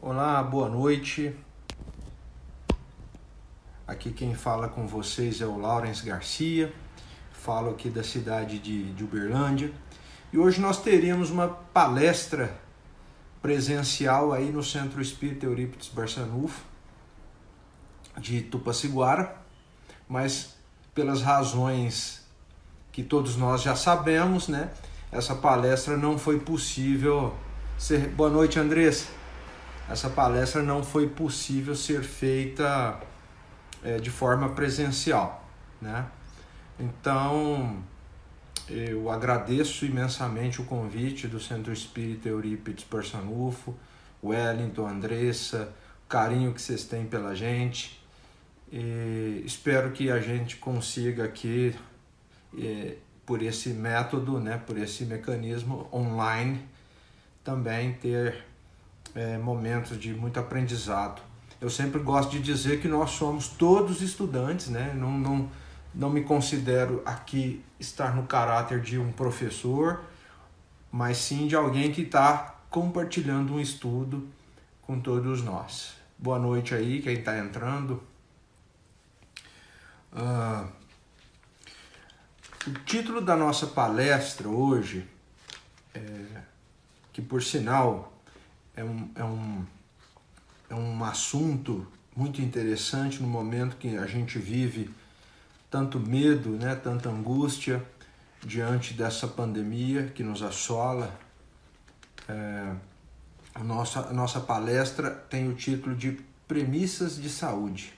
Olá, boa noite. Aqui quem fala com vocês é o Laurence Garcia, falo aqui da cidade de Uberlândia. E hoje nós teríamos uma palestra presencial aí no Centro Espírita Eurípides Barçanufo, de Tupaciguara, mas pelas razões que todos nós já sabemos, né? Essa palestra não foi possível ser... Boa noite, Andressa. Essa palestra não foi possível ser feita de forma presencial, né? Então, eu agradeço imensamente o convite do Centro Espírita Eurípides Barçanufo, Wellington, Andressa, o carinho que vocês têm pela gente. E espero que a gente consiga aqui, por esse método, né, por esse mecanismo online, também ter momentos de muito aprendizado. Eu sempre gosto de dizer que nós somos todos estudantes, né? Não me considero aqui estar no caráter de um professor, mas sim de alguém que está compartilhando um estudo com todos nós. Boa noite aí, quem está entrando. O título da nossa palestra hoje, que por sinal é um assunto muito interessante no momento que a gente vive tanto medo, né, tanta angústia diante dessa pandemia que nos assola. A nossa palestra tem o título de Premissas de Saúde.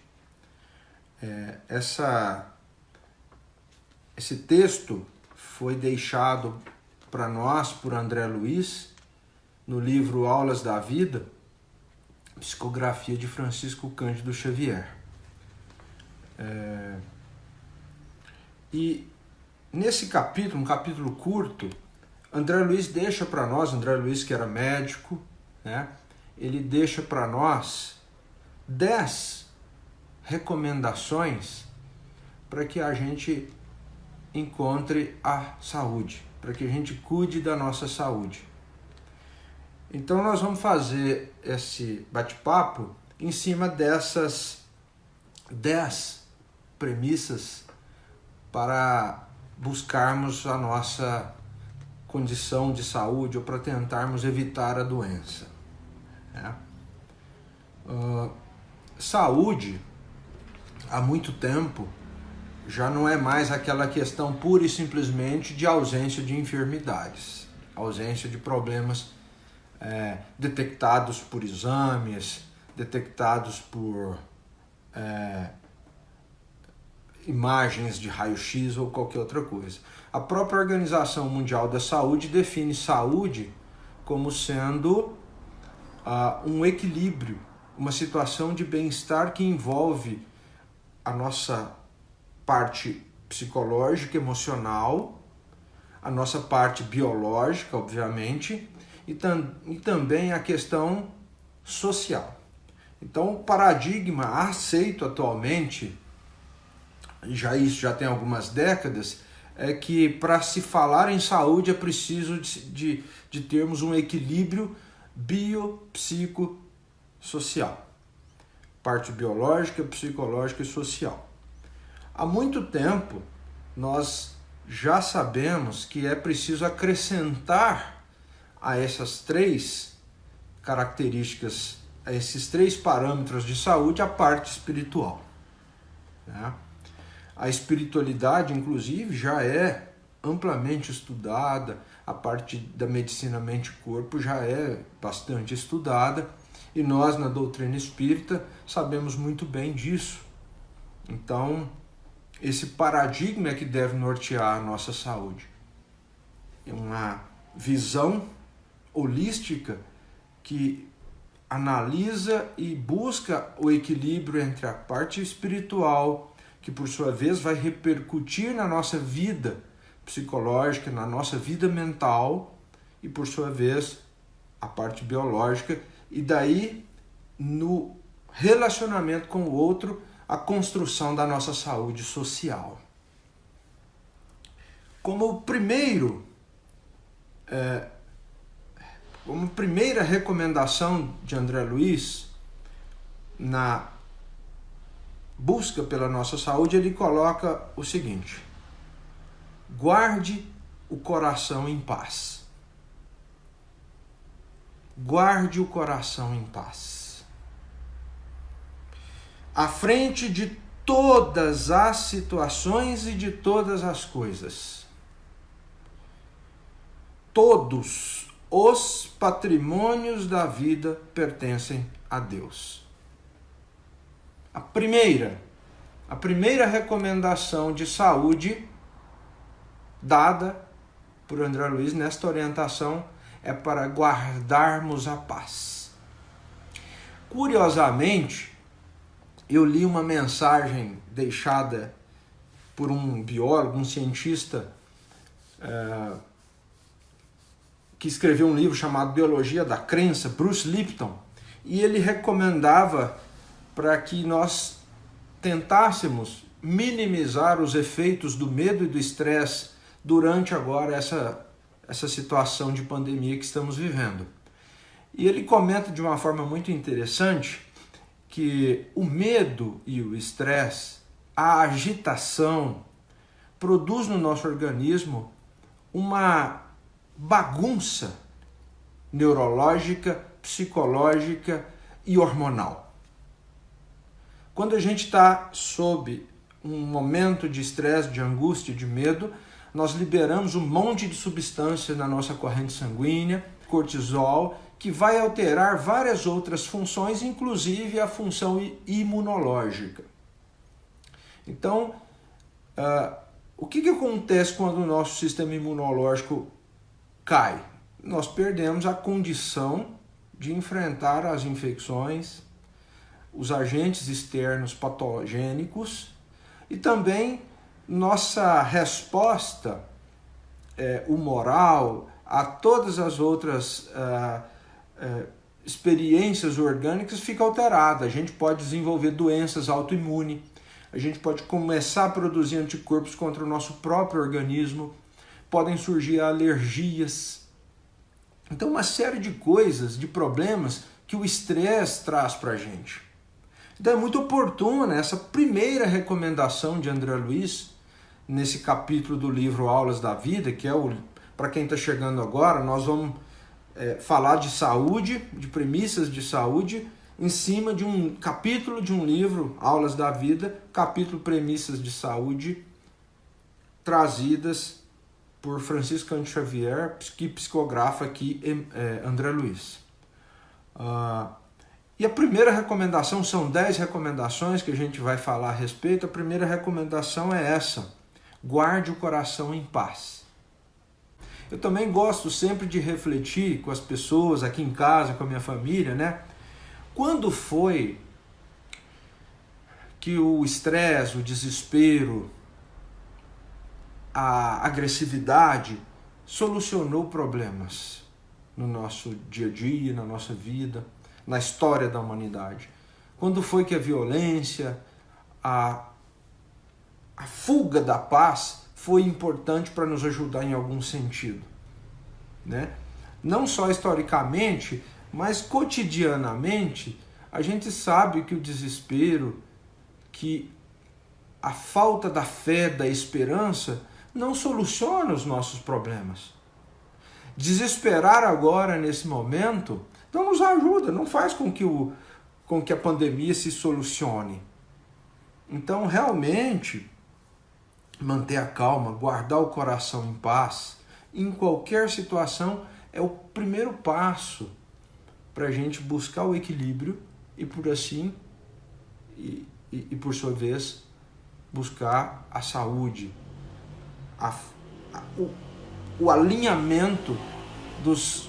Esse texto foi deixado para nós por André Luiz no livro Aulas da Vida, psicografia de Francisco Cândido Xavier. E nesse capítulo, um capítulo curto, André Luiz deixa para nós, André Luiz que era médico, né, ele deixa para nós 10 recomendações para que a gente encontre a saúde, para que a gente cuide da nossa saúde. Então nós vamos fazer esse bate-papo em cima dessas 10 premissas para buscarmos a nossa condição de saúde ou para tentarmos evitar a doença. Saúde, há muito tempo, já não é mais aquela questão pura e simplesmente de ausência de enfermidades, ausência de problemas detectados por exames, detectados por imagens de raio-x ou qualquer outra coisa. A própria Organização Mundial da Saúde define saúde como sendo um equilíbrio, uma situação de bem-estar que envolve a nossa parte psicológica, emocional, a nossa parte biológica, obviamente, e também a questão social. Então, o paradigma aceito atualmente, isso já tem algumas décadas, é que para se falar em saúde é preciso de termos um equilíbrio biopsicossocial. Parte biológica, psicológica e social. Há muito tempo nós já sabemos que é preciso acrescentar a essas 3 características, a esses 3 parâmetros de saúde, a parte espiritual. Né? A espiritualidade, inclusive, já é amplamente estudada, a parte da medicina mente-corpo já é bastante estudada, e nós, na doutrina espírita, sabemos muito bem disso. Então, esse paradigma é que deve nortear a nossa saúde. É uma visão holística que analisa e busca o equilíbrio entre a parte espiritual, que por sua vez vai repercutir na nossa vida psicológica, na nossa vida mental, e por sua vez a parte biológica, e daí no relacionamento com o outro, a construção da nossa saúde social. Como primeiro Uma primeira recomendação de André Luiz na busca pela nossa saúde, ele coloca o seguinte: guarde o coração em paz. Guarde o coração em paz. À frente de todas as situações e de todas as coisas, todos os patrimônios da vida pertencem a Deus. A primeira recomendação de saúde dada por André Luiz nesta orientação é para guardarmos a paz. Curiosamente, eu li uma mensagem deixada por um biólogo, um cientista, que escreveu um livro chamado Biologia da Crença, Bruce Lipton, e ele recomendava para que nós tentássemos minimizar os efeitos do medo e do estresse durante agora essa situação de pandemia que estamos vivendo. E ele comenta de uma forma muito interessante que o medo e o estresse, a agitação, produz no nosso organismo uma bagunça neurológica, psicológica e hormonal. Quando a gente está sob um momento de estresse, de angústia, de medo, nós liberamos um monte de substância na nossa corrente sanguínea, cortisol, que vai alterar várias outras funções, inclusive a função imunológica. Então, o que acontece quando o nosso sistema imunológico cai? Nós perdemos a condição de enfrentar as infecções, os agentes externos patogênicos e também nossa resposta humoral a todas as outras experiências orgânicas fica alterada. A gente pode desenvolver doenças autoimunes, a gente pode começar a produzir anticorpos contra o nosso próprio organismo, podem surgir alergias. Então, uma série de coisas, de problemas que o estresse traz para a gente. Então, é muito oportuna essa primeira recomendação de André Luiz, nesse capítulo do livro Aulas da Vida, que é para quem está chegando agora, nós vamos falar de saúde, de premissas de saúde, em cima de um capítulo de um livro, Aulas da Vida, capítulo Premissas de Saúde, trazidas por Francisco Cândido Xavier, que psicografa aqui André Luiz. E a primeira recomendação, são 10 recomendações que a gente vai falar a respeito. A primeira recomendação é essa: guarde o coração em paz. Eu também gosto sempre de refletir com as pessoas aqui em casa, com a minha família, né? Quando foi que o estresse, o desespero, a agressividade solucionou problemas no nosso dia a dia, na nossa vida, na história da humanidade? Quando foi que a violência, a fuga da paz foi importante para nos ajudar em algum sentido, né? Não só historicamente, mas cotidianamente, a gente sabe que o desespero, que a falta da fé, da esperança, não soluciona os nossos problemas. Desesperar agora, nesse momento, não nos ajuda, não faz com que a pandemia se solucione. Então, realmente, manter a calma, guardar o coração em paz, em qualquer situação, é o primeiro passo para a gente buscar o equilíbrio e, por sua vez, buscar a saúde, o alinhamento dos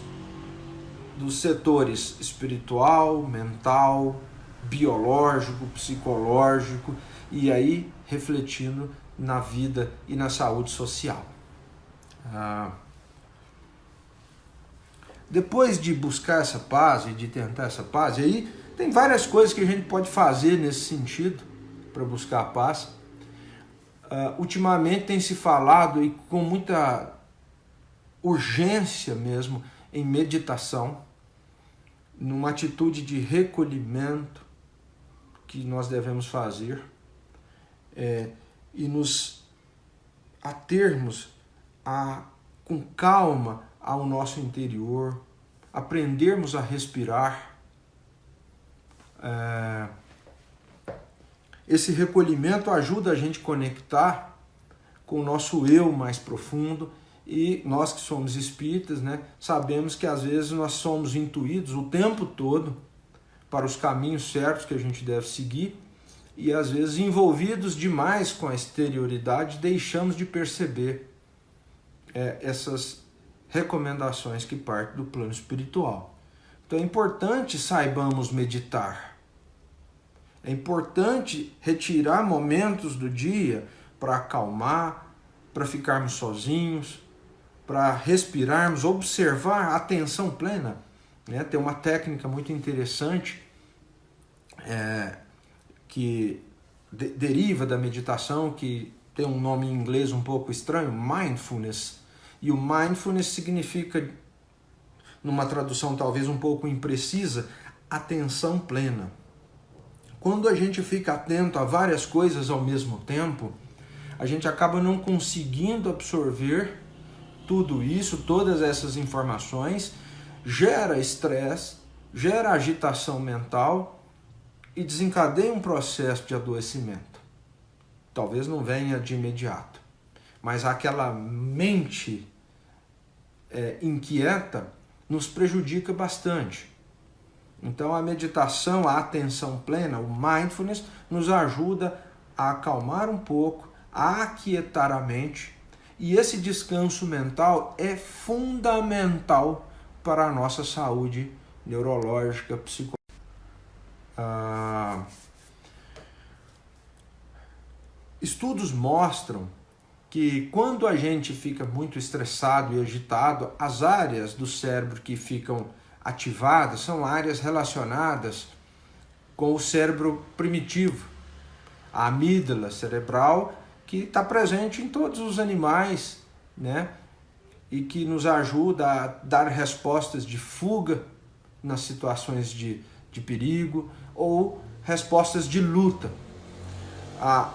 setores espiritual, mental, biológico, psicológico, e aí refletindo na vida e na saúde social. Depois de buscar essa paz e de tentar essa paz, e aí tem várias coisas que a gente pode fazer nesse sentido para buscar a paz. Ultimamente tem se falado, e com muita urgência mesmo, em meditação, numa atitude de recolhimento que nós devemos fazer, e nos atermos com calma ao nosso interior, aprendermos a respirar. Esse recolhimento ajuda a gente a conectar com o nosso eu mais profundo, e nós que somos espíritas, né, sabemos que às vezes nós somos intuídos o tempo todo para os caminhos certos que a gente deve seguir, e às vezes envolvidos demais com a exterioridade, deixamos de perceber essas recomendações que partem do plano espiritual. Então é importante saibamos meditar. É importante retirar momentos do dia para acalmar, para ficarmos sozinhos, para respirarmos, observar a atenção plena. Tem uma técnica muito interessante que deriva da meditação, que tem um nome em inglês um pouco estranho, mindfulness. E o mindfulness significa, numa tradução talvez um pouco imprecisa, atenção plena. Quando a gente fica atento a várias coisas ao mesmo tempo, a gente acaba não conseguindo absorver tudo isso, todas essas informações, gera estresse, gera agitação mental e desencadeia um processo de adoecimento. Talvez não venha de imediato, mas aquela mente inquieta nos prejudica bastante. Então a meditação, a atenção plena, o mindfulness, nos ajuda a acalmar um pouco, a aquietar a mente, e esse descanso mental é fundamental para a nossa saúde neurológica, psicológica. Estudos mostram que quando a gente fica muito estressado e agitado, as áreas do cérebro que ficam ativadas são áreas relacionadas com o cérebro primitivo, a amígdala cerebral, que está presente em todos os animais, né? E que nos ajuda a dar respostas de fuga nas situações de perigo ou respostas de luta.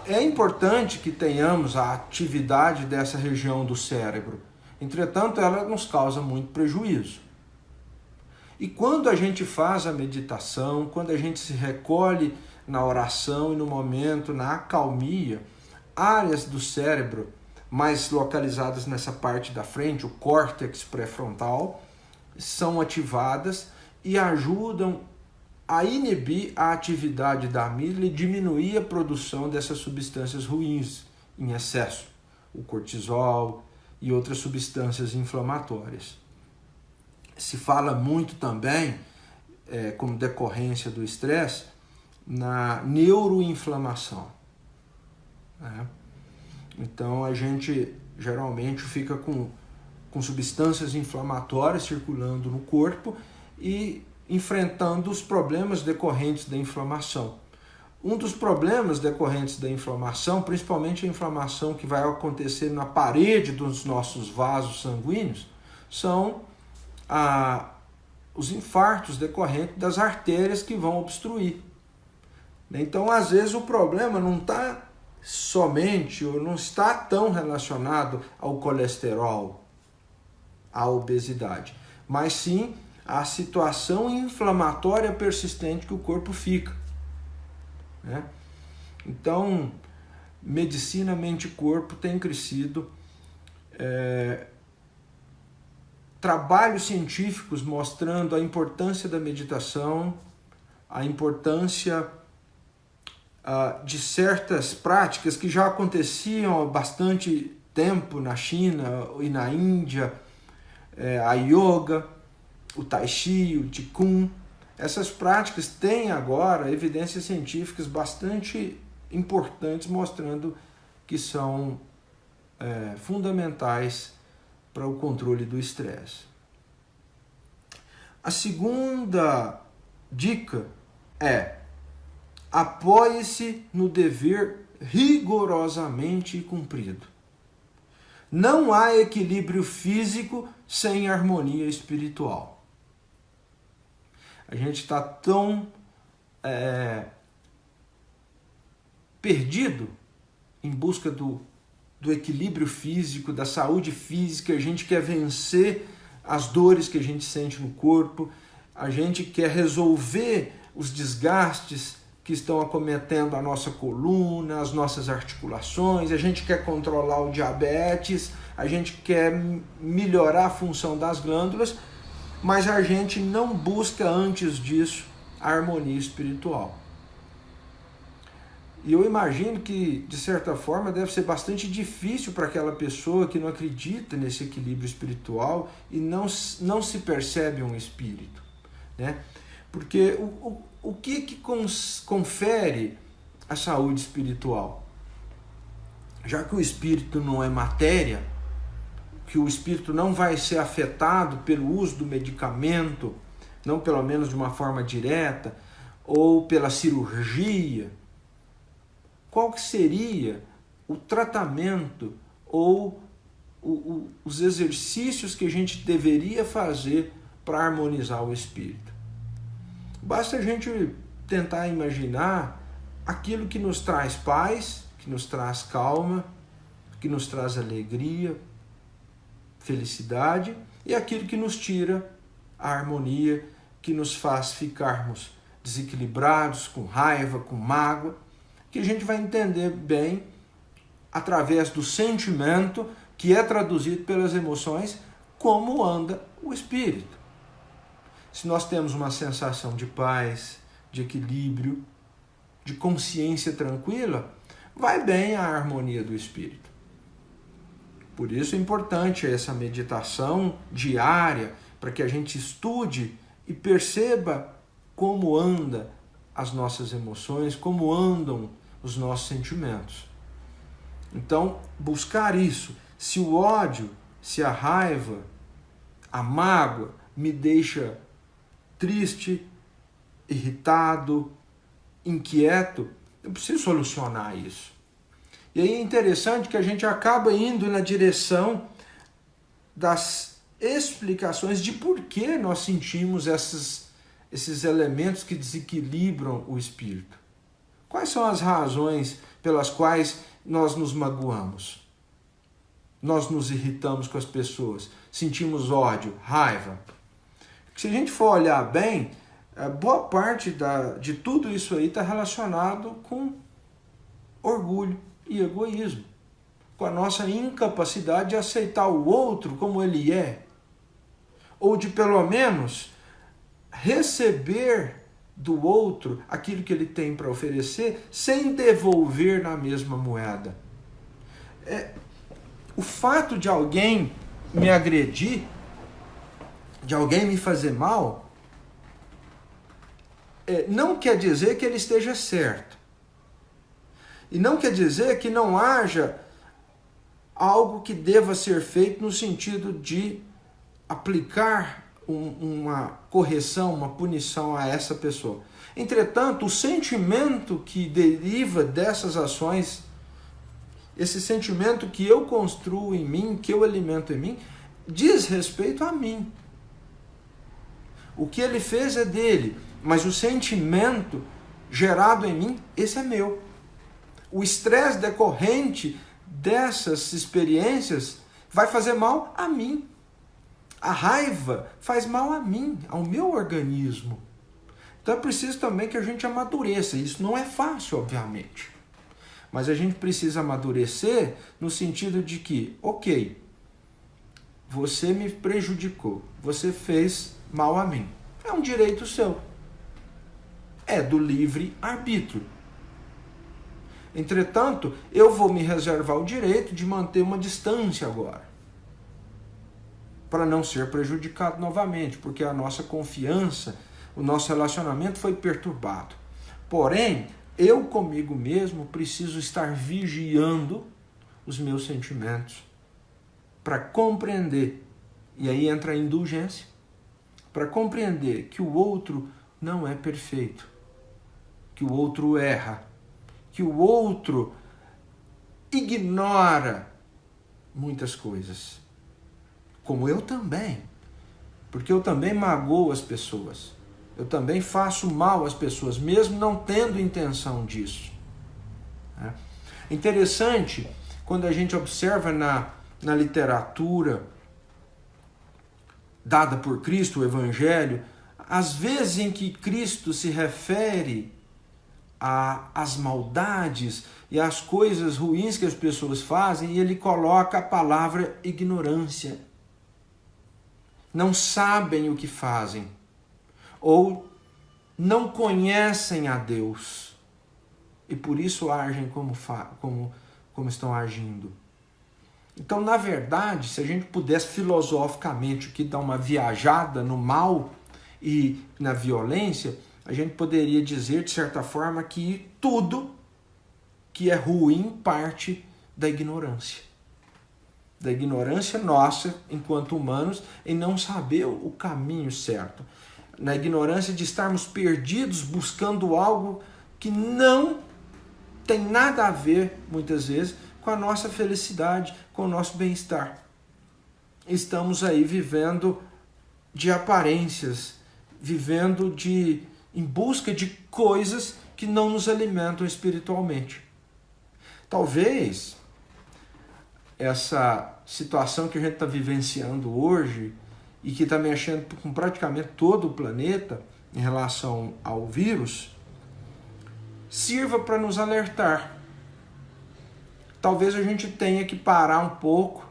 É importante que tenhamos a atividade dessa região do cérebro, entretanto ela nos causa muito prejuízo. E quando a gente faz a meditação, quando a gente se recolhe na oração e no momento, na acalmia, áreas do cérebro mais localizadas nessa parte da frente, o córtex pré-frontal, são ativadas e ajudam a inibir a atividade da amígdala e diminuir a produção dessas substâncias ruins em excesso, o cortisol e outras substâncias inflamatórias. Se fala muito também, como decorrência do estresse, na neuroinflamação. Então a gente geralmente fica com substâncias inflamatórias circulando no corpo e enfrentando os problemas decorrentes da inflamação. Um dos problemas decorrentes da inflamação, principalmente a inflamação que vai acontecer na parede dos nossos vasos sanguíneos, são os infartos decorrentes das artérias que vão obstruir. Então, às vezes, o problema não está somente ou não está tão relacionado ao colesterol, à obesidade, mas sim à situação inflamatória persistente que o corpo fica. Então, medicina mente-corpo tem crescido, trabalhos científicos mostrando a importância da meditação, a importância de certas práticas que já aconteciam há bastante tempo na China e na Índia, a yoga, o tai chi, o qigong. Essas práticas têm agora evidências científicas bastante importantes mostrando que são fundamentais para o controle do estresse. A segunda dica é: apoie-se no dever rigorosamente cumprido. Não há equilíbrio físico sem harmonia espiritual. A gente está tão perdido em busca do equilíbrio físico, da saúde física. A gente quer vencer as dores que a gente sente no corpo, a gente quer resolver os desgastes que estão acometendo a nossa coluna, as nossas articulações, a gente quer controlar o diabetes, a gente quer melhorar a função das glândulas, mas a gente não busca antes disso a harmonia espiritual. E eu imagino que, de certa forma, deve ser bastante difícil para aquela pessoa que não acredita nesse equilíbrio espiritual e não se percebe um espírito, né? Porque o que confere a saúde espiritual? Já que o espírito não é matéria, que o espírito não vai ser afetado pelo uso do medicamento, não pelo menos de uma forma direta, ou pela cirurgia, qual que seria o tratamento ou os exercícios que a gente deveria fazer para harmonizar o espírito? Basta a gente tentar imaginar aquilo que nos traz paz, que nos traz calma, que nos traz alegria, felicidade, e aquilo que nos tira a harmonia, que nos faz ficarmos desequilibrados, com raiva, com mágoa, que a gente vai entender bem através do sentimento que é traduzido pelas emoções, como anda o espírito. Se nós temos uma sensação de paz, de equilíbrio, de consciência tranquila, vai bem a harmonia do espírito. Por isso é importante essa meditação diária, para que a gente estude e perceba como anda as nossas emoções, como andam os nossos sentimentos. Então, buscar isso. Se o ódio, se a raiva, a mágoa me deixa triste, irritado, inquieto, eu preciso solucionar isso. E aí é interessante que a gente acaba indo na direção das explicações de por que nós sentimos esses elementos que desequilibram o espírito. Quais são as razões pelas quais nós nos magoamos? Nós nos irritamos com as pessoas, sentimos ódio, raiva. Se a gente for olhar bem, boa parte de tudo isso aí está relacionado com orgulho e egoísmo, com a nossa incapacidade de aceitar o outro como ele é, ou de pelo menos receber do outro aquilo que ele tem para oferecer sem devolver na mesma moeda. O fato de alguém me agredir, de alguém me fazer mal, não quer dizer que ele esteja certo. E não quer dizer que não haja algo que deva ser feito no sentido de aplicar uma correção, uma punição a essa pessoa. Entretanto, o sentimento que deriva dessas ações, esse sentimento que eu construo em mim, que eu alimento em mim, diz respeito a mim. O que ele fez é dele, mas o sentimento gerado em mim, esse é meu. O estresse decorrente dessas experiências vai fazer mal a mim. A raiva faz mal a mim, ao meu organismo. Então é preciso também que a gente amadureça. Isso não é fácil, obviamente. Mas a gente precisa amadurecer no sentido de que, ok, você me prejudicou, você fez mal a mim. É um direito seu. É do livre-arbítrio. Entretanto, eu vou me reservar o direito de manter uma distância agora, para não ser prejudicado novamente, porque a nossa confiança, o nosso relacionamento foi perturbado. Porém, eu comigo mesmo preciso estar vigiando os meus sentimentos para compreender, e aí entra a indulgência, para compreender que o outro não é perfeito, que o outro erra, que o outro ignora muitas coisas. como eu também, porque eu também magoo as pessoas, eu também faço mal às pessoas, mesmo não tendo intenção disso. Interessante, quando a gente observa na literatura dada por Cristo, o Evangelho, as vezes em que Cristo se refere às maldades e às coisas ruins que as pessoas fazem, e ele coloca a palavra ignorância. Não sabem o que fazem, ou não conhecem a Deus, e por isso agem como estão agindo. Então, na verdade, se a gente pudesse filosoficamente aqui dar uma viajada no mal e na violência, a gente poderia dizer, de certa forma, que tudo que é ruim parte da ignorância. Da ignorância nossa, enquanto humanos, em não saber o caminho certo. Na ignorância de estarmos perdidos buscando algo que não tem nada a ver, muitas vezes, com a nossa felicidade, com o nosso bem-estar. Estamos aí vivendo de aparências, vivendo em busca de coisas que não nos alimentam espiritualmente. Talvez essa situação que a gente está vivenciando hoje e que está mexendo com praticamente todo o planeta em relação ao vírus, sirva para nos alertar. Talvez a gente tenha que parar um pouco,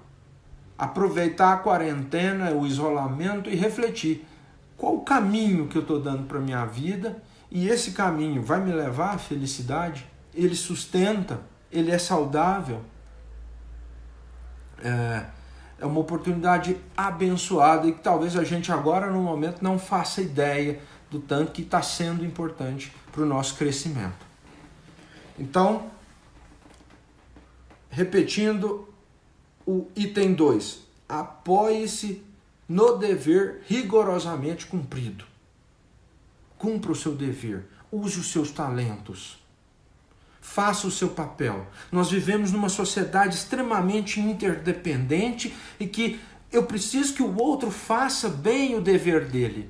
aproveitar a quarentena, o isolamento e refletir. Qual o caminho que eu estou dando para a minha vida? E esse caminho vai me levar à felicidade? Ele sustenta? Ele é saudável? É uma oportunidade abençoada e que talvez a gente agora, no momento, não faça ideia do tanto que está sendo importante para o nosso crescimento. Então, repetindo o item 2, apoie-se no dever rigorosamente cumprido. Cumpra o seu dever, use os seus talentos, faça o seu papel. Nós vivemos numa sociedade extremamente interdependente e que eu preciso que o outro faça bem o dever dele.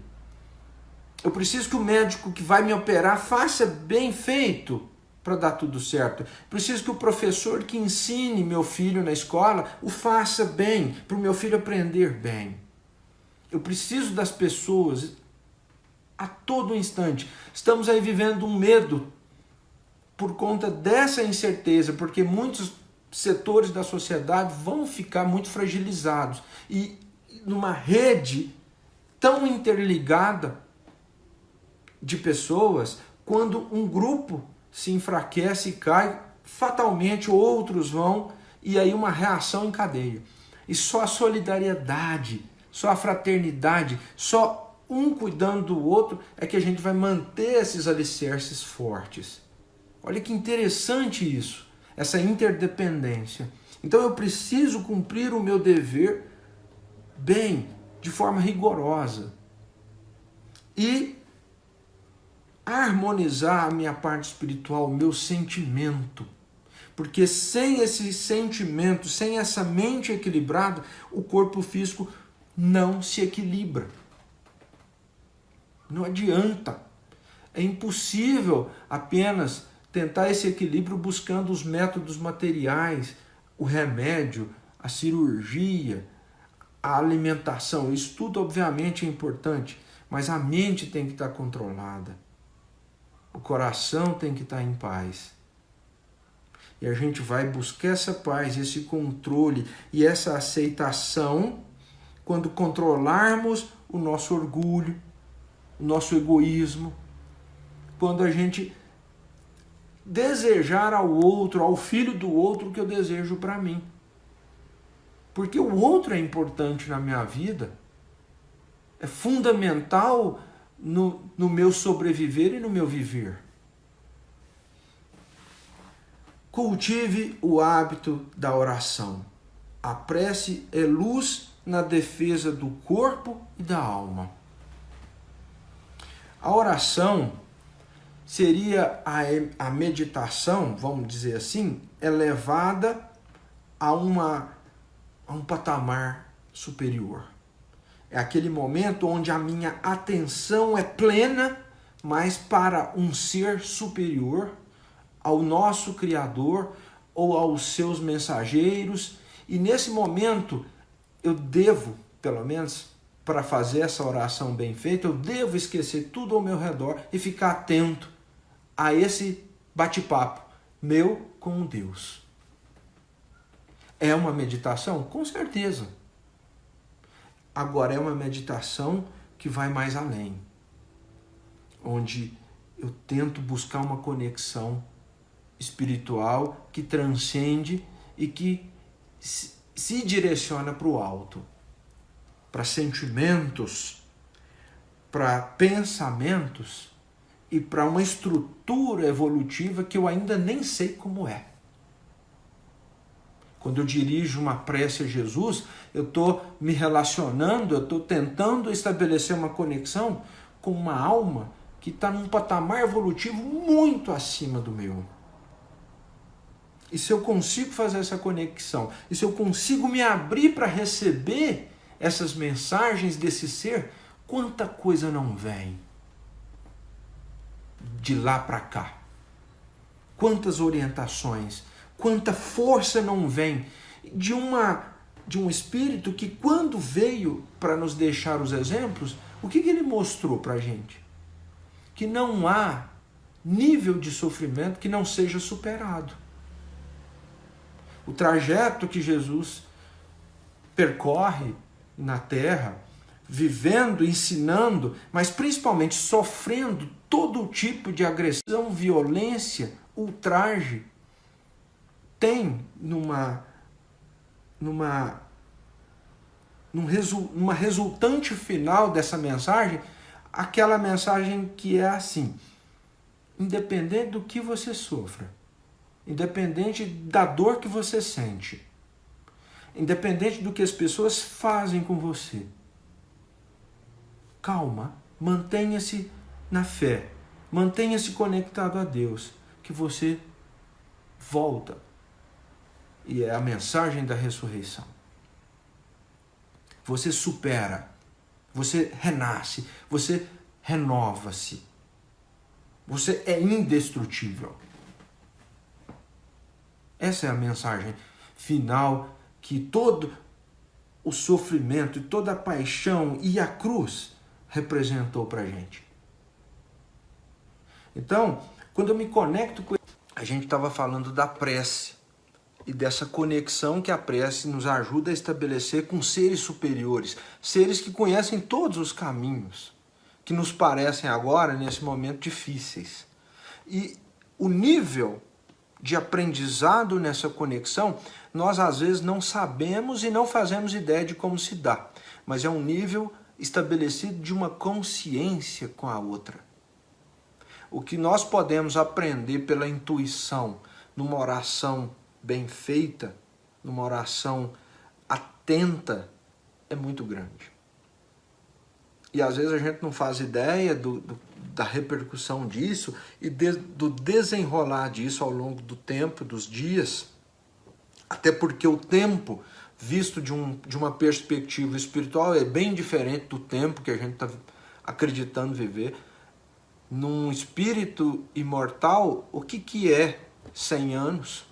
Eu preciso que o médico que vai me operar faça bem feito para dar tudo certo. Preciso que o professor que ensine meu filho na escola o faça bem, para o meu filho aprender bem. Eu preciso das pessoas a todo instante. Estamos aí vivendo um medo por conta dessa incerteza, porque muitos setores da sociedade vão ficar muito fragilizados. E numa rede tão interligada de pessoas, quando um grupo se enfraquece e cai, fatalmente outros vão, e aí uma reação em cadeia. E só a solidariedade, só a fraternidade, só um cuidando do outro é que a gente vai manter esses alicerces fortes. Olha que interessante isso, essa interdependência. Então eu preciso cumprir o meu dever bem, de forma rigorosa. E harmonizar a minha parte espiritual, o meu sentimento. Porque sem esse sentimento, sem essa mente equilibrada, o corpo físico não se equilibra. Não adianta. É impossível apenas tentar esse equilíbrio buscando os métodos materiais, o remédio, a cirurgia, a alimentação. Isso tudo obviamente é importante, mas a mente tem que estar controlada. O coração tem que estar em paz. E a gente vai buscar essa paz, esse controle e essa aceitação quando controlarmos o nosso orgulho, o nosso egoísmo, quando a gente desejar ao outro, ao filho do outro, o que eu desejo para mim. Porque o outro é importante na minha vida, é fundamental no meu sobreviver e no meu viver. Cultive o hábito da oração. A prece é luz na defesa do corpo e da alma. A oração seria a meditação, vamos dizer assim, elevada a um patamar superior. É aquele momento onde a minha atenção é plena, mas para um ser superior ao nosso Criador ou aos seus mensageiros. E nesse momento eu devo, pelo menos para fazer essa oração bem feita, eu devo esquecer tudo ao meu redor e ficar atento a esse bate-papo meu com Deus. É uma meditação? Com certeza. Agora é uma meditação que vai mais além, onde eu tento buscar uma conexão espiritual que transcende e que se direciona para o alto, para sentimentos, para pensamentos e para uma estrutura evolutiva que eu ainda nem sei como é. Quando eu dirijo uma prece a Jesus, eu estou me relacionando, eu estou tentando estabelecer uma conexão com uma alma que está num patamar evolutivo muito acima do meu. E se eu consigo fazer essa conexão, e se eu consigo me abrir para receber essas mensagens desse ser, quanta coisa não vem de lá para cá. Quantas orientações, quanta força não vem de um espírito que, quando veio para nos deixar os exemplos, o que ele mostrou para a gente? Que não há nível de sofrimento que não seja superado. O trajeto que Jesus percorre na Terra, vivendo, ensinando, mas principalmente sofrendo todo tipo de agressão, violência, ultraje, tem numa resultante final dessa mensagem, aquela mensagem que é assim: independente do que você sofra, independente da dor que você sente, independente do que as pessoas fazem com você, calma, mantenha-se na fé, mantenha-se conectado a Deus, que você volta. E é a mensagem da ressurreição. Você supera, você renasce, você renova-se. Você é indestrutível. Essa é a mensagem final que todo o sofrimento, toda a paixão e a cruz representou para a gente. Então, quando eu me conecto com ele, a gente estava falando da prece e dessa conexão que a prece nos ajuda a estabelecer com seres superiores, seres que conhecem todos os caminhos, que nos parecem agora, nesse momento, difíceis. E o nível de aprendizado nessa conexão, nós às vezes não sabemos e não fazemos ideia de como se dá, mas é um nível estabelecido de uma consciência com a outra. O que nós podemos aprender pela intuição, numa oração bem feita, numa oração atenta, é muito grande. E às vezes a gente não faz ideia da repercussão disso e do desenrolar disso ao longo do tempo, dos dias, até porque o tempo, visto de uma perspectiva espiritual, é bem diferente do tempo que a gente está acreditando viver. Num espírito imortal, o que é 100 anos?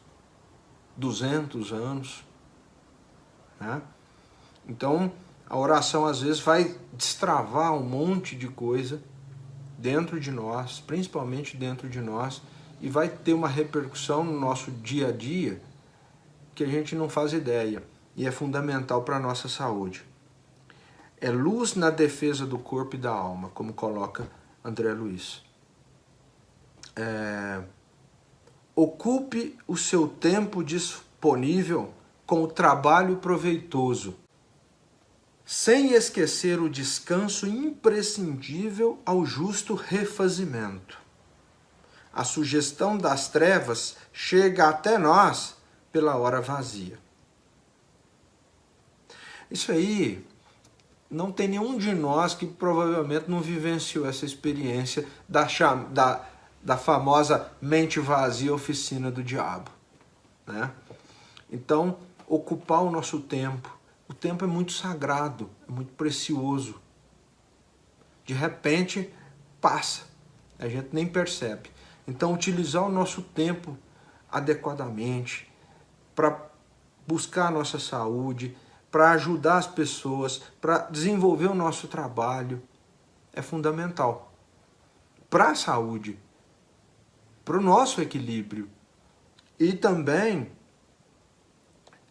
200 anos? Né? Então, a oração às vezes vai destravar um monte de coisa dentro de nós, principalmente dentro de nós, e vai ter uma repercussão no nosso dia a dia que a gente não faz ideia, e é fundamental para a nossa saúde. É luz na defesa do corpo e da alma, como coloca André Luiz. Ocupe o seu tempo disponível com o trabalho proveitoso, sem esquecer o descanso imprescindível ao justo refazimento. A sugestão das trevas chega até nós pela hora vazia. Isso aí, não tem nenhum de nós que provavelmente não vivenciou essa experiência da famosa mente vazia, oficina do diabo, né? Então, ocupar o nosso tempo O tempo é muito sagrado, é muito precioso. De repente, passa, a gente nem percebe. Então, utilizar o nosso tempo adequadamente para buscar a nossa saúde, para ajudar as pessoas, para desenvolver o nosso trabalho, é fundamental. Para a saúde, para o nosso equilíbrio. E também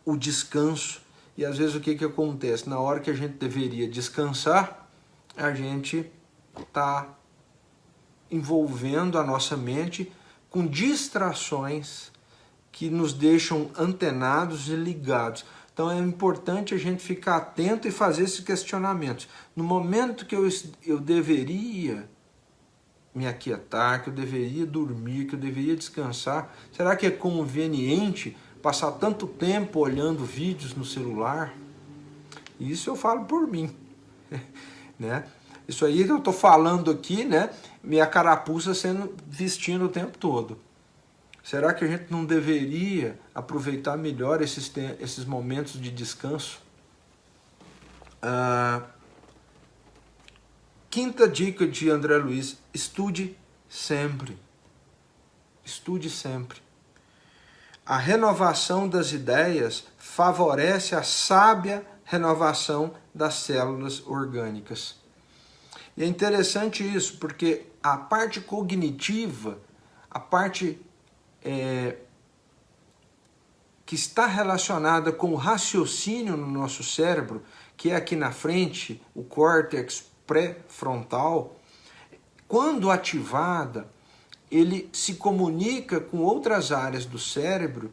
o descanso. E às vezes o que acontece? Na hora que a gente deveria descansar, a gente está envolvendo a nossa mente com distrações que nos deixam antenados e ligados. Então é importante a gente ficar atento e fazer esses questionamentos. No momento que eu deveria me aquietar, que eu deveria dormir, que eu deveria descansar, será que é conveniente passar tanto tempo olhando vídeos no celular? Isso eu falo por mim, né? Isso aí que eu estou falando aqui, né? Minha carapuça sendo vestindo o tempo todo. Será que a gente não deveria aproveitar melhor esses momentos de descanso? Quinta dica de André Luiz: estude sempre. Estude sempre. A renovação das ideias favorece a sábia renovação das células orgânicas. E é interessante isso, porque a parte cognitiva, a parte que está relacionada com o raciocínio no nosso cérebro, que é aqui na frente, o córtex pré-frontal, quando ativada, ele se comunica com outras áreas do cérebro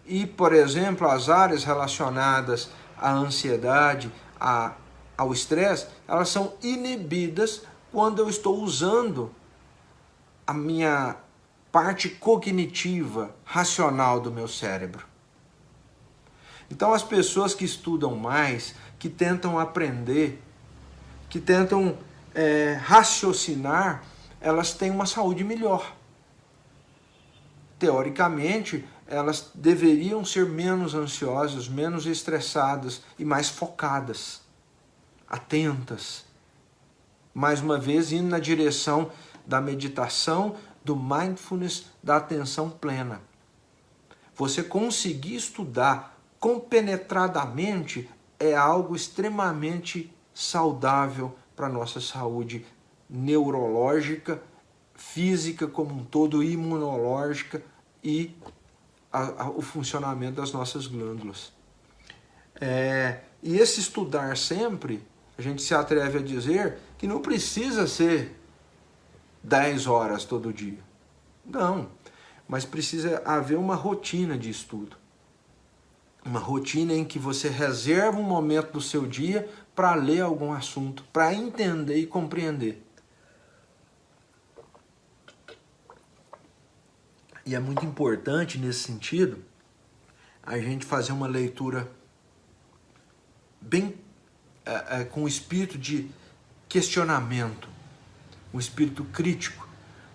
e, por exemplo, as áreas relacionadas à ansiedade, ao estresse, elas são inibidas quando eu estou usando a minha parte cognitiva, racional do meu cérebro. Então, as pessoas que estudam mais, que tentam aprender, que tentam raciocinar, elas têm uma saúde melhor. Teoricamente, elas deveriam ser menos ansiosas, menos estressadas e mais focadas, atentas. Mais uma vez, indo na direção da meditação, do mindfulness, da atenção plena. Você conseguir estudar compenetradamente é algo extremamente saudável para a nossa saúde neurológica, física como um todo, imunológica e o funcionamento das nossas glândulas. E esse estudar sempre, a gente se atreve a dizer que não precisa ser 10 horas todo dia. Não, mas precisa haver uma rotina de estudo. Uma rotina em que você reserva um momento do seu dia para ler algum assunto, para entender e compreender. E é muito importante, nesse sentido, a gente fazer uma leitura bem com um espírito de questionamento, um espírito crítico,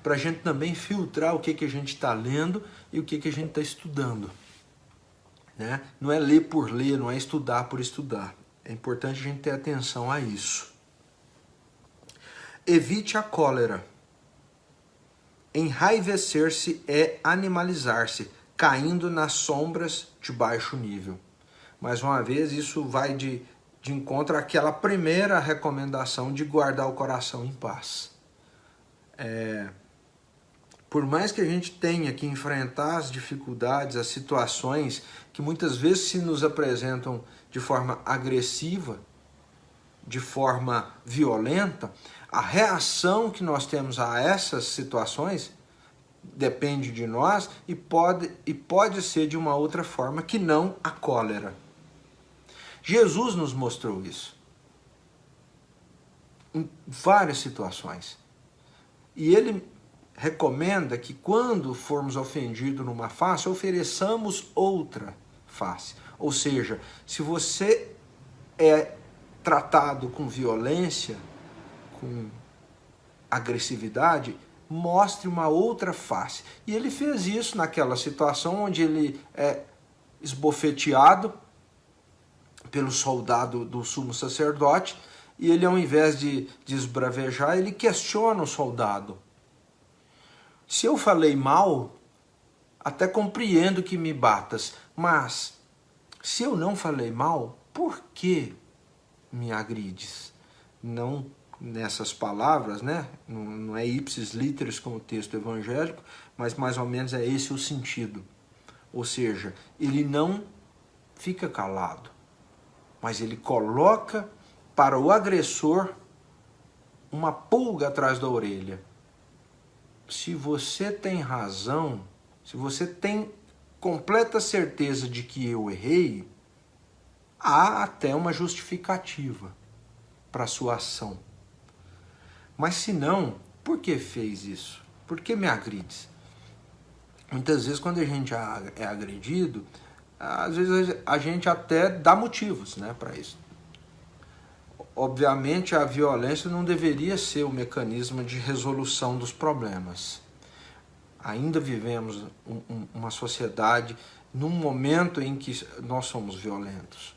para a gente também filtrar o que a gente está lendo e o que a gente está estudando. Né? Não é ler por ler, não é estudar por estudar. É importante a gente ter atenção a isso. Evite a cólera. Enraivecer-se é animalizar-se, caindo nas sombras de baixo nível. Mais uma vez, isso vai de encontro àquela primeira recomendação de guardar o coração em paz. Por mais que a gente tenha que enfrentar as dificuldades, as situações que muitas vezes se nos apresentam de forma agressiva, de forma violenta, a reação que nós temos a essas situações depende de nós e pode ser de uma outra forma que não a cólera. Jesus nos mostrou isso em várias situações. E ele recomenda que quando formos ofendidos numa face, ofereçamos outra face. Ou seja, se você é tratado com violência, com agressividade, mostre uma outra face. E ele fez isso naquela situação onde ele é esbofeteado pelo soldado do sumo sacerdote, e ele, ao invés de esbravejar, ele questiona o soldado. Se eu falei mal, até compreendo que me batas, mas se eu não falei mal, por que me agrides? Não nessas palavras, né? Não é ipsis literis como o texto evangélico, mas mais ou menos é esse o sentido. Ou seja, ele não fica calado, mas ele coloca para o agressor uma pulga atrás da orelha. Se você tem razão, se você tem completa certeza de que eu errei, há até uma justificativa para a sua ação. Mas se não, por que fez isso? Por que me agrides? Muitas vezes, quando a gente é agredido, às vezes a gente até dá motivos, né, para isso. Obviamente, a violência não deveria ser o mecanismo de resolução dos problemas. Ainda vivemos uma sociedade num momento em que nós somos violentos.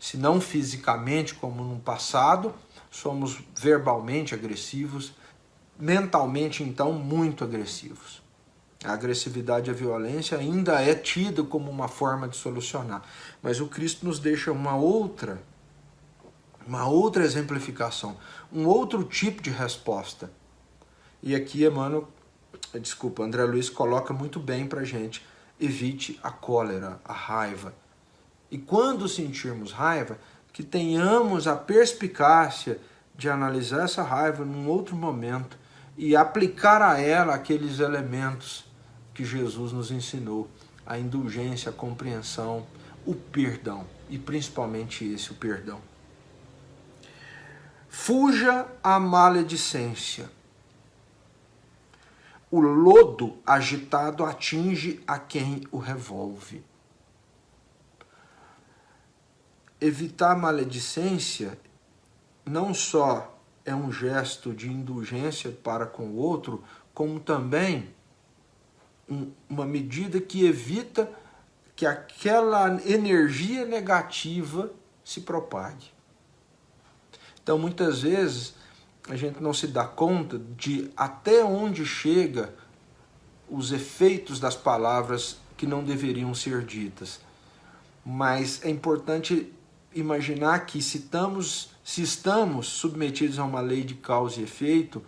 Se não fisicamente, como no passado, somos verbalmente agressivos, mentalmente, então, muito agressivos. A agressividade e a violência ainda é tida como uma forma de solucionar. Mas o Cristo nos deixa uma outra exemplificação, um outro tipo de resposta. E aqui, André Luiz coloca muito bem para a gente: evite a cólera, a raiva. E quando sentirmos raiva, que tenhamos a perspicácia de analisar essa raiva num outro momento e aplicar a ela aqueles elementos que Jesus nos ensinou: a indulgência, a compreensão, o perdão, e principalmente o perdão. Fuja à maledicência. O lodo agitado atinge a quem o revolve. Evitar a maledicência não só é um gesto de indulgência para com o outro, como também uma medida que evita que aquela energia negativa se propague. Então, muitas vezes, a gente não se dá conta de até onde chega os efeitos das palavras que não deveriam ser ditas. Mas é importante imaginar que se estamos submetidos a uma lei de causa e efeito,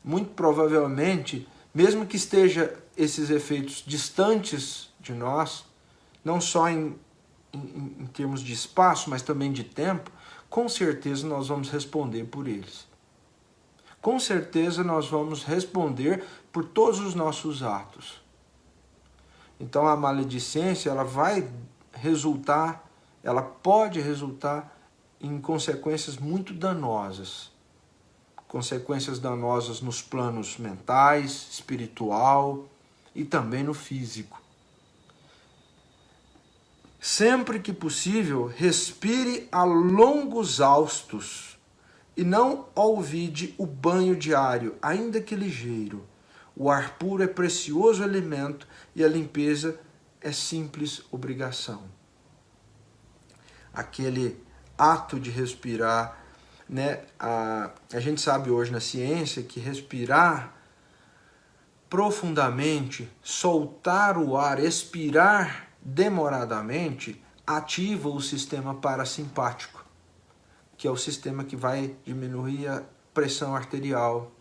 muito provavelmente, mesmo que esteja esses efeitos distantes de nós, não só em termos de espaço, mas também de tempo, com certeza nós vamos responder por eles. Com certeza nós vamos responder por todos os nossos atos. Então a maledicência, ela pode resultar em consequências muito danosas. Consequências danosas nos planos mentais, espiritual e também no físico. Sempre que possível, respire a longos haustos e não olvide o banho diário, ainda que ligeiro. O ar puro é precioso alimento e a limpeza é simples obrigação. Aquele ato de respirar, né? A gente sabe hoje na ciência que respirar profundamente, soltar o ar, expirar demoradamente, ativa o sistema parasimpático, que é o sistema que vai diminuir a pressão arterial,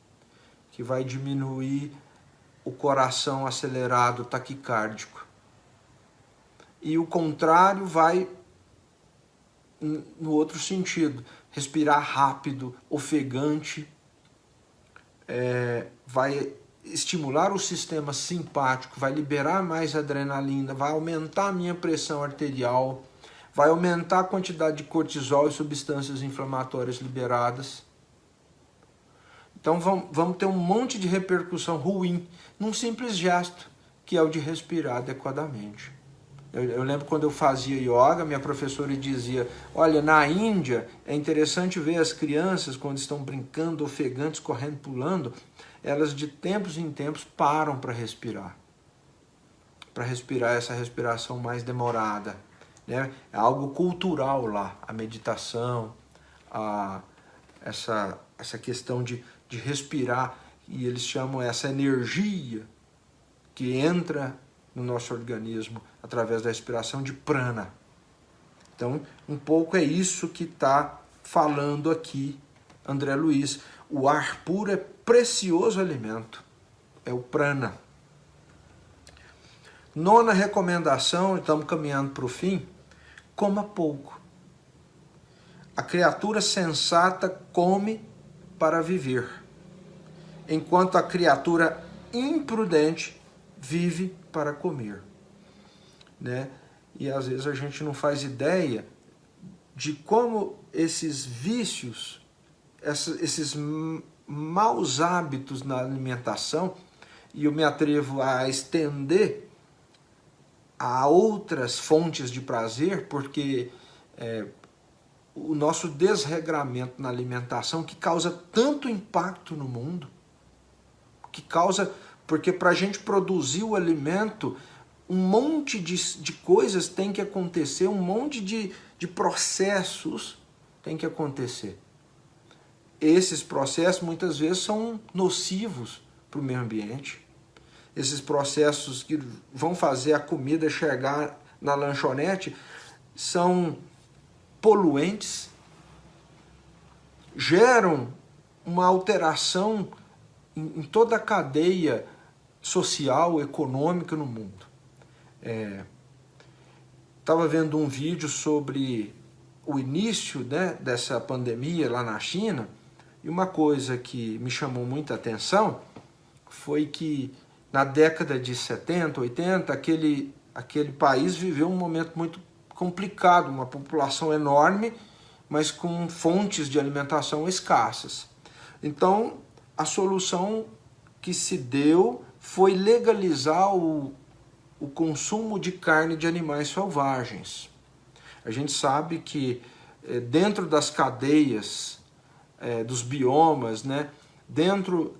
que vai diminuir o coração acelerado, taquicárdico. E o contrário vai no outro sentido. Respirar rápido, ofegante, vai estimular o sistema simpático, vai liberar mais adrenalina, vai aumentar a minha pressão arterial, vai aumentar a quantidade de cortisol e substâncias inflamatórias liberadas. Então vamos ter um monte de repercussão ruim num simples gesto, que é o de respirar adequadamente. Eu lembro quando eu fazia yoga, minha professora dizia: olha, na Índia é interessante ver as crianças quando estão brincando, ofegantes, correndo, pulando, elas de tempos em tempos param para respirar essa respiração mais demorada, né? É algo cultural lá, a meditação, essa questão de respirar, e eles chamam essa energia que entra no nosso organismo através da respiração de prana. Então, um pouco é isso que está falando aqui André Luiz. O ar puro é precioso alimento, é o prana. Nona recomendação, estamos caminhando para o fim: coma pouco. A criatura sensata come para viver, enquanto a criatura imprudente vive para comer, né? E às vezes a gente não faz ideia de como esses vícios, esses maus hábitos na alimentação, e eu me atrevo a estender a outras fontes de prazer, porque o nosso desregramento na alimentação, que causa tanto impacto no mundo, porque para a gente produzir o alimento, um monte de coisas tem que acontecer, um monte de processos tem que acontecer. Esses processos muitas vezes são nocivos para o meio ambiente. Esses processos que vão fazer a comida chegar na lanchonete são poluentes, geram uma alteração em toda a cadeia social, econômica no mundo. Estava vendo um vídeo sobre o início, né, dessa pandemia lá na China, e uma coisa que me chamou muita atenção foi que na década de 70, 80, aquele país viveu um momento muito complicado, uma população enorme, mas com fontes de alimentação escassas. Então, a solução que se deu foi legalizar o consumo de carne de animais selvagens. A gente sabe que dentro das cadeias, dos biomas, né, dentro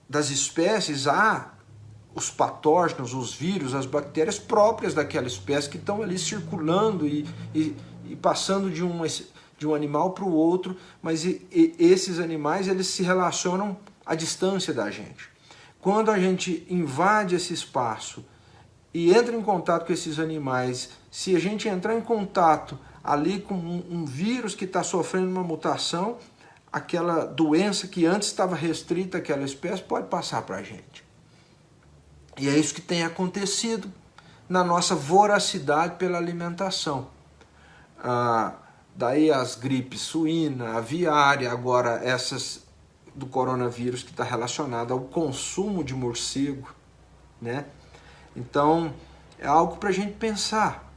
das espécies, há os patógenos, os vírus, as bactérias próprias daquela espécie que estão ali circulando e passando de um animal para o outro, mas esses animais, eles se relacionam à distância da gente. Quando a gente invade esse espaço e entra em contato com esses animais, se a gente entrar em contato ali com um vírus que está sofrendo uma mutação, aquela doença que antes estava restrita àquela espécie pode passar para a gente. E é isso que tem acontecido na nossa voracidade pela alimentação. Daí as gripes suína, aviária, agora essas do coronavírus que está relacionada ao consumo de morcego, né? Então, é algo para a gente pensar,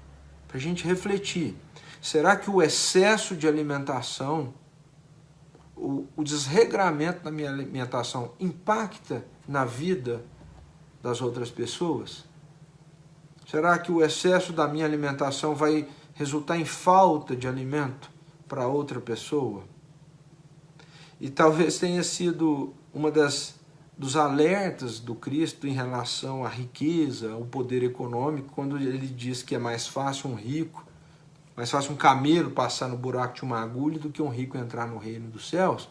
para a gente refletir. Será que o excesso de alimentação, o desregramento da minha alimentação impacta na vida das outras pessoas? Será que o excesso da minha alimentação vai resultar em falta de alimento para outra pessoa? E talvez tenha sido uma dos alertas do Cristo em relação à riqueza, ao poder econômico, quando ele diz que é mais fácil mais fácil um camelo passar no buraco de uma agulha do que um rico entrar no reino dos céus.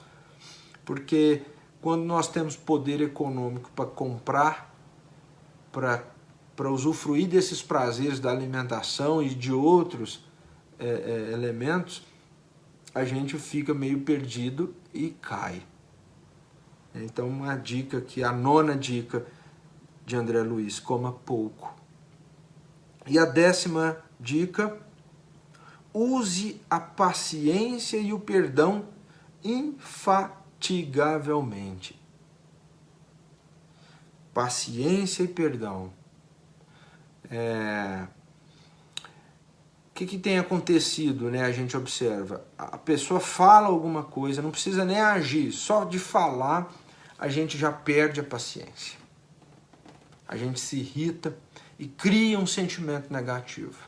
Porque quando nós temos poder econômico para comprar, para usufruir desses prazeres da alimentação e de outros elementos, a gente fica meio perdido e cai. Então, uma dica aqui, a nona dica de André Luiz: coma pouco. E a 10ª dica: use a paciência e o perdão infatigavelmente. Paciência e perdão. O que tem acontecido, né? A gente observa, a pessoa fala alguma coisa, não precisa nem agir, só de falar a gente já perde a paciência. A gente se irrita e cria um sentimento negativo.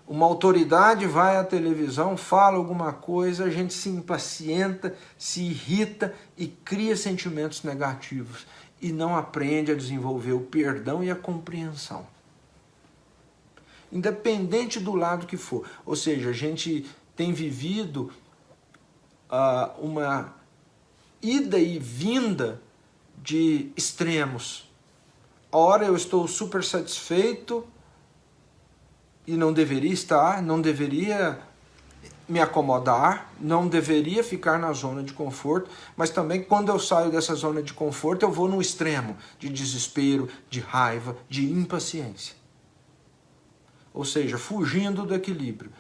Uma autoridade vai à televisão, fala alguma coisa, a gente se impacienta, se irrita e cria sentimentos negativos. e não aprende a desenvolver o perdão e a compreensão. Independente do lado que for. Ou seja, a gente tem vivido uma ida e vinda de extremos. Ora eu estou super satisfeito e não deveria estar, não deveria me acomodar, não deveria ficar na zona de conforto, mas também quando eu saio dessa zona de conforto eu vou no extremo de desespero, de raiva, de impaciência. Ou seja, fugindo do equilíbrio.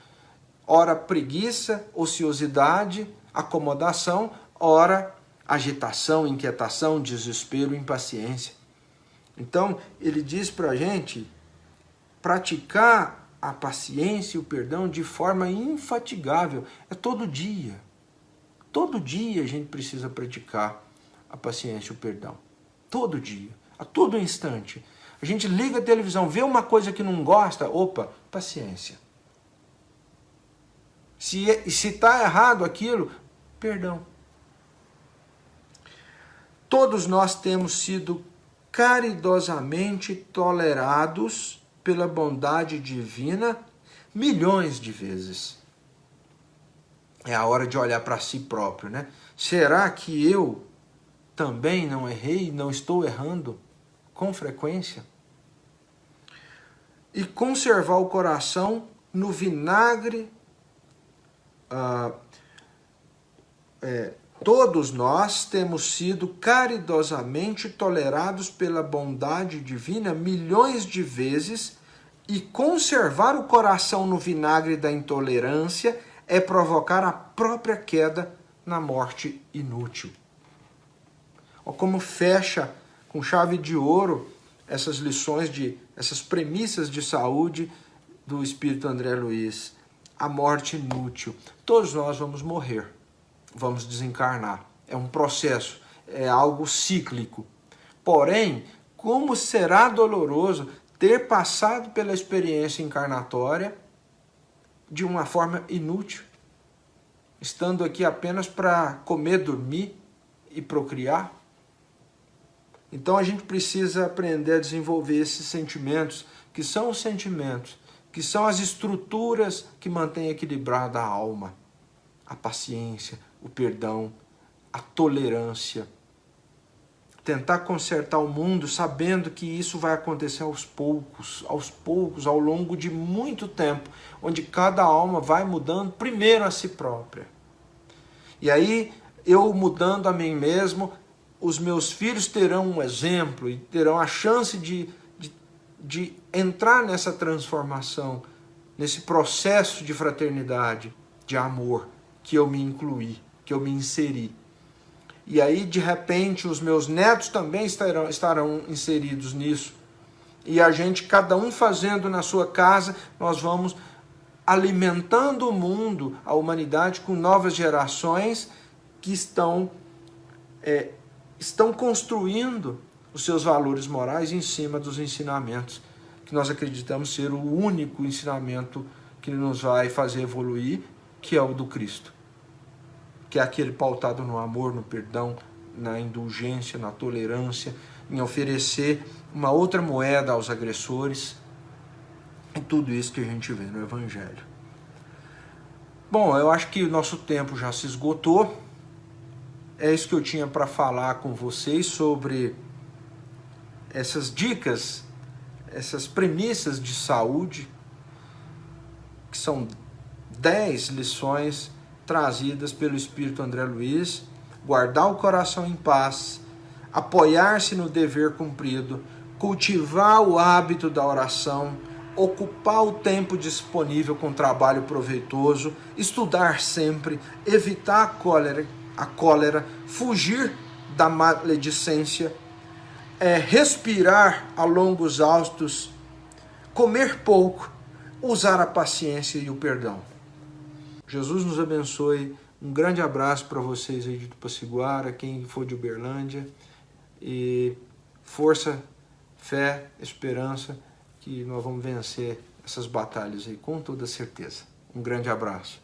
Ora preguiça, ociosidade, acomodação, ora agitação, inquietação, desespero, impaciência. Então, ele diz para a gente praticar a paciência e o perdão de forma infatigável. É todo dia. Todo dia a gente precisa praticar a paciência e o perdão. Todo dia. A todo instante. A gente liga a televisão, vê uma coisa que não gosta, opa, paciência. Se está errado aquilo, perdão. Todos nós temos sido caridosamente tolerados pela bondade divina milhões de vezes. É a hora de olhar para si próprio, né? Será que eu também não errei, não estou errando com frequência? E conservar o coração no vinagre. Todos nós temos sido caridosamente tolerados pela bondade divina milhões de vezes, e conservar o coração no vinagre da intolerância é provocar a própria queda na morte inútil. Olha como fecha com chave de ouro essas lições, essas premissas de saúde do Espírito André Luiz. A morte inútil. Todos nós vamos morrer. Vamos desencarnar. É um processo, é algo cíclico. Porém, como será doloroso ter passado pela experiência encarnatória de uma forma inútil, estando aqui apenas para comer, dormir e procriar. Então a gente precisa aprender a desenvolver esses sentimentos, que são os sentimentos, que são as estruturas que mantêm equilibrada a alma. A paciência, o perdão, a tolerância. Tentar consertar o mundo sabendo que isso vai acontecer aos poucos, ao longo de muito tempo, onde cada alma vai mudando primeiro a si própria. E aí, eu mudando a mim mesmo, os meus filhos terão um exemplo e terão a chance de entrar nessa transformação, nesse processo de fraternidade, de amor, que eu me incluí, que eu me inseri. E aí, de repente, os meus netos também estarão inseridos nisso. E a gente, cada um fazendo na sua casa, nós vamos alimentando o mundo, a humanidade, com novas gerações que estão construindo os seus valores morais em cima dos ensinamentos, que nós acreditamos ser o único ensinamento que nos vai fazer evoluir, que é o do Cristo. Que é aquele pautado no amor, no perdão, na indulgência, na tolerância, em oferecer uma outra moeda aos agressores. É tudo isso que a gente vê no Evangelho. Bom, eu acho que o nosso tempo já se esgotou. É isso que eu tinha para falar com vocês sobre essas dicas, essas premissas de saúde, que são 10 lições trazidas pelo Espírito André Luiz. Guardar o coração em paz, apoiar-se no dever cumprido, cultivar o hábito da oração, ocupar o tempo disponível com trabalho proveitoso, estudar sempre, evitar a cólera, fugir da maledicência, respirar a longos haustos, comer pouco, usar a paciência e o perdão. Jesus nos abençoe. Um grande abraço para vocês aí de Tupaciguara, quem for de Uberlândia. E força, fé, esperança, que nós vamos vencer essas batalhas aí com toda certeza. Um grande abraço.